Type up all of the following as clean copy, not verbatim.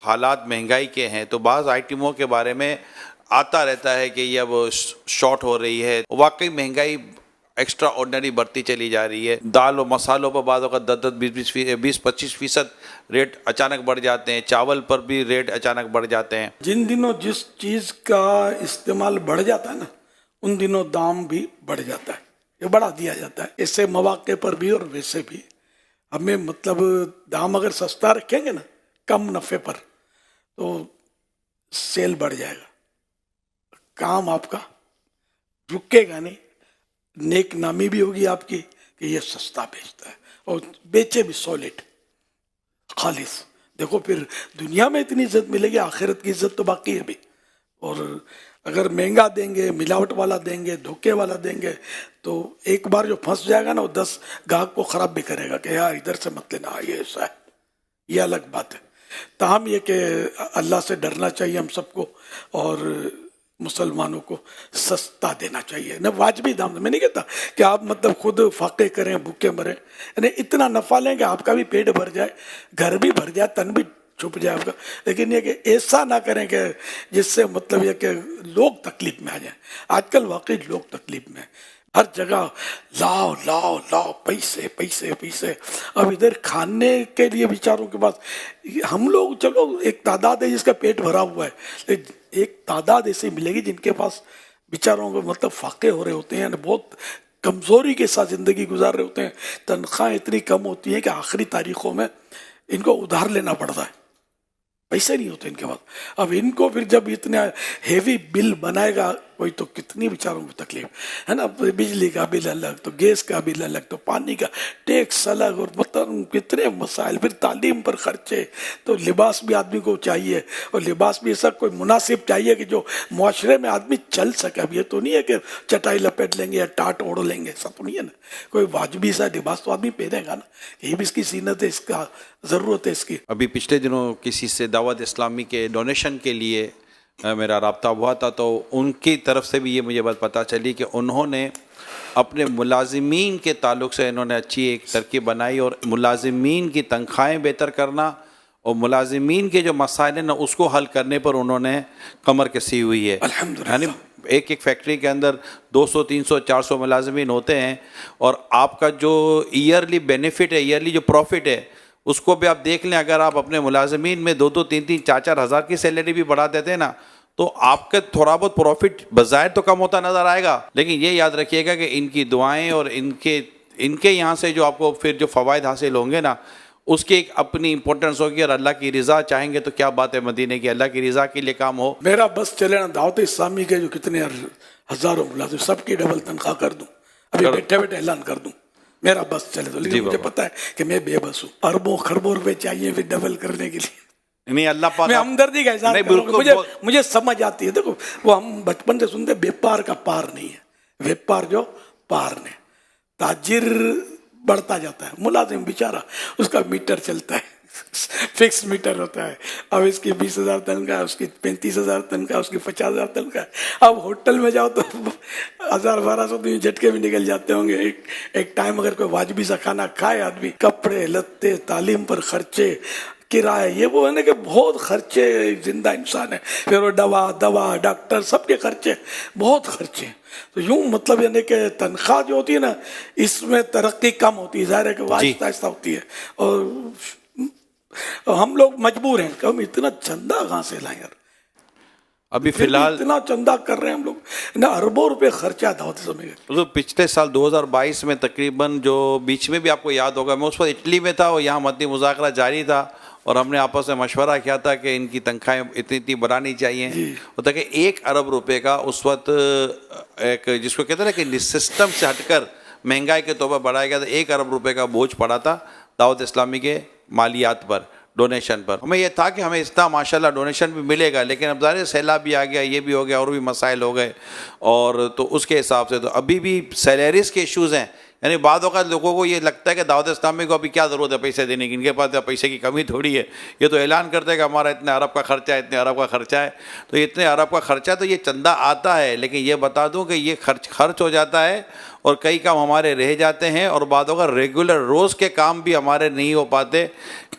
हालात महंगाई के हैं तो बाज़ आइटमों के बारे में आता रहता है कि ये अब शॉर्ट हो रही है। वाकई महंगाई एक्स्ट्रा ऑर्डिनरी बढ़ती चली जा रही है। दाल और मसालों पर बाद का 10-20-25% रेट अचानक बढ़ जाते हैं। चावल पर भी रेट अचानक बढ़ जाते हैं। जिन दिनों जिस चीज का इस्तेमाल बढ़ जाता है ना, उन दिनों दाम भी बढ़ जाता है, ये बढ़ा दिया जाता है। इससे मौके पर भी और वैसे भी हमें मतलब दाम अगर सस्ता रखेंगे ना, कम नफे पर, तो सेल बढ़ जाएगा, काम आपका रुकेगा नहीं, नेक नामी भी होगी आपकी कि ये सस्ता बेचता है और बेचे भी सॉलिड खालिस। देखो फिर दुनिया में इतनी इज्जत मिलेगी, आखिरत की इज्जत तो बाकी है भी। और अगर महंगा देंगे, मिलावट वाला देंगे, धोखे वाला देंगे, तो एक बार जो फंस जाएगा ना, वो 10 ग्राहक को खराब भी करेगा कि यार इधर से मत लेना, ये ऐसा है। ये अलग बात है। ताहम ये कि अल्लाह से डरना चाहिए हम सबको और मुसलमानों को सस्ता देना चाहिए ना, वाजबी दाम। मैं नहीं कहता कि आप मतलब खुद फाके करें, भूखे मरे, यानी इतना नफा लें कि आपका भी पेट भर जाए, घर भी भर जाए, तन भी छुप जाए आपका। लेकिन ये कि ऐसा ना करें कि जिससे मतलब ये कि लोग तकलीफ में आ जाए। आजकल वाकई लोग तकलीफ में हैं। हर जगह लाओ लाओ लाओ, पैसे पैसे पैसे। अब इधर खाने के लिए बेचारों के पास, हम लोग चलो एक तादाद है जिसका पेट भरा हुआ है, लेकिन एक तादाद ऐसी मिलेगी जिनके पास बेचारों को मतलब फाके हो रहे होते हैं, बहुत कमजोरी के साथ जिंदगी गुजार रहे होते हैं। तनख्वाह इतनी कम होती है कि आखिरी तारीखों में इनको उधार लेना पड़ता है, पैसे नहीं होते इनके पास। अब इनको फिर जब इतना हेवी बिल बनाएगा कोई, तो कितनी बेचारों को तकलीफ है ना। बिजली का बिल अलग, तो गैस का बिल अलग, तो पानी का टैक्स अलग, और मतलब कितने मसाइल। फिर तालीम पर खर्चे, तो लिबास भी आदमी को चाहिए, और लिबास भी ऐसा कोई मुनासिब चाहिए कि जो मुआशरे में आदमी चल सके। अब ये तो नहीं है कि चटाई लपेट लेंगे या टाट ओढ़ लेंगे, ऐसा तो नहीं है ना। कोई वाजबी सा लिबास तो आदमी पहनेगा ना, ये भी इसकी जीनत है, इसका ज़रूरत है इसकी। अभी पिछले दिनों किसी से दावत इस्लामी के डोनेशन के लिए मेरा रब्ता हुआ था, तो उनकी तरफ से भी ये मुझे बात पता चली कि उन्होंने अपने मुलाजिमीन के ताल्लुक से इन्होंने अच्छी एक तरकीब बनाई और मुलाजिमीन की तनख्वाहें बेहतर करना और मुलाजिमीन के जो मसाइल हैं ना उसको हल करने पर उन्होंने कमर कसी हुई है। यानी एक एक फैक्ट्री के अंदर 200, 300, 400 मुलाजिमीन होते हैं और आपका जो ईयरली बेनिफिट है, ईयरली जो प्रॉफिट है, उसको भी आप देख लें। अगर आप अपने मुलाजिमीन में 2-2, 3-3, 4-4 हज़ार की सैलरी भी बढ़ा देते हैं ना, तो आपका थोड़ा बहुत प्रॉफिट बज़ाहिर तो कम होता नज़र आएगा, लेकिन ये याद रखिएगा कि इनकी दुआएं और इनके यहाँ से जो आपको फिर जो फ़वाइद हासिल होंगे ना, उसकी एक अपनी इंपॉर्टेंस होगी। और अल्लाह की रज़ा चाहेंगे तो क्या बात है मदीने की, अल्लाह की रज़ा के लिए काम हो। मेरा बस चले ना, दावत इस्लामी के जो कितने हज़ारों मुलाजिम, सबकी डबल तनख्वाह कर दूँ, अभी बैठे बैठे ऐलान कर दूँ, मेरा बस चले तो। लेकिन मुझे पता है कि मैं बेबस हूँ, अरबों खरबों रुपए चाहिए फिर डबल करने के लिए। नहीं, अल्लाह पाक, मैं हमदर्दी का इज़हार कर रहा हूं, मुझे समझ आती है। देखो वो हम बचपन से सुनते, व्यापार का पार नहीं है, व्यापार जो पार नहीं, ताजिर बढ़ता जाता है, मुलाजिम बेचारा उसका मीटर चलता है, फिक्स मीटर होता है। अब इसकी 20,000 तनख्वाह, उसकी 35,000 तनख्वाह, उसकी 50,000 तनख्वाह। अब होटल में जाओ तो 1,000-1,200 तो झटके में निकल जाते होंगे एक टाइम। अगर कोई वाजबी सा खाना खाए आदमी, कपड़े लत्ते, तालीम पर खर्चे, किराए, ये वो है ना कि बहुत खर्चे, जिंदा इंसान है। फिर वो दवा डॉक्टर, सबके खर्चे, बहुत खर्चे। तो यूं मतलब यानी कि तनख्वाह जो होती है ना, इसमें तरक्की कम होती है, ज़ाहिर है कि आहिस्ता आहिस्ता होती है। और हम लोग मजबूर हैं कि हम इतना चंदा कहाँ से लाएं यार। अभी फिलहाल इतना चंदा कर रहे हैं हम लोग ना, अरबों रुपए खर्चा था समय। तो पिछले साल 2022 में तकरीबन, जो बीच में भी आपको याद होगा, मैं उस वक्त इटली में था और यहाँ मद्दी मुज़ाकरा जारी था और हमने आपस में मशवरा किया था कि इनकी तनख्वाहें इतनी इतनी बढ़ानी चाहिए। होता कि 1 अरब रुपए का उस वक्त एक जिसको कहते हैं ना कि सिस्टम से हटकर महंगाई के तौर पर बढ़ाया गया था, 1 अरब रुपए का बोझ पड़ा था दावत इस्लामी के मालियात पर, डोनेशन पर। हमें यह था कि हमें इतना माशाल्लाह डोनेशन भी मिलेगा, लेकिन अब ज़ाहिर सैलाब भी आ गया, ये भी हो गया और भी मसाइल हो गए, और तो उसके हिसाब से तो अभी भी सैलरीज़ के इश्यूज़ हैं। यानी बाद वक़्त लोगों को ये लगता है कि दावत इस्लामी को अभी क्या ज़रूरत है पैसे देने की, इनके पास पैसे की कमी थोड़ी है। ये तो ऐलान करते हैं कि हमारा इतने अरब का खर्चा है, इतने अरब का खर्चा है। तो इतने अरब का खर्चा है तो ये चंदा आता है, लेकिन ये बता दूं कि ये खर्च हो जाता है और कई काम हमारे रह जाते हैं और बाद अगर रेगुलर रोज़ के काम भी हमारे नहीं हो पाते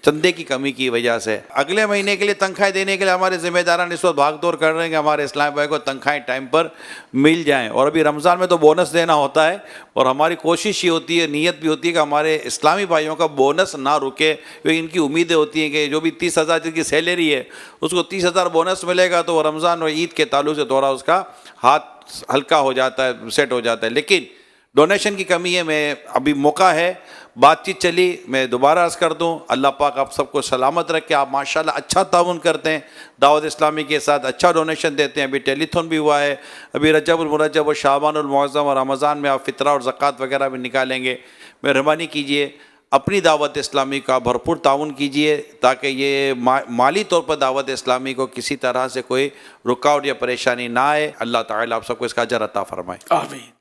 चंदे की कमी की वजह से। अगले महीने के लिए तनख्वाहें देने के लिए हमारे जिम्मेदारान इस वक्त भागदौड़ कर रहे हैं कि हमारे इस्लामी भाई को तनख्वाहें टाइम पर मिल जाएं। और अभी रमज़ान में तो बोनस देना होता है और हमारी कोशिश ये होती है, नीयत भी होती है कि हमारे इस्लामी भाइयों का बोनस ना रुके, क्योंकि इनकी उम्मीदें होती हैं कि जो भी 30,000 की सैलरी है उसको 30,000 बोनस मिलेगा तो रमज़ान और ईद के ताल्लुक से थोड़ा उसका हाथ हल्का हो जाता है, सेट हो जाता है। लेकिन डोनेशन की कमी है, मैं अभी मौका है, बातचीत चली, मैं दोबारा अर्ज़ कर दूं, अल्लाह पाक आप सबको सलामत रखे। आप माशाल्लाह अच्छा ताउन करते हैं दावत इस्लामी के साथ, अच्छा डोनेशन देते हैं। अभी टेलीथॉन भी हुआ है, अभी रजबुल मुरज्जब और शाबानुल मुअज़्ज़म और रमज़ान में आप फ़ितरा और ज़कात वगैरह भी निकालेंगे। मेहरबानी कीजिए अपनी दावत इस्लामी का भरपूर ताउन कीजिए ताकि ये माली तौर पर दावत इस्लामी को किसी तरह से कोई रुकावट या परेशानी ना आए। अल्लाह ताला आप सबको इसका अजर अता फरमाए। आमीन।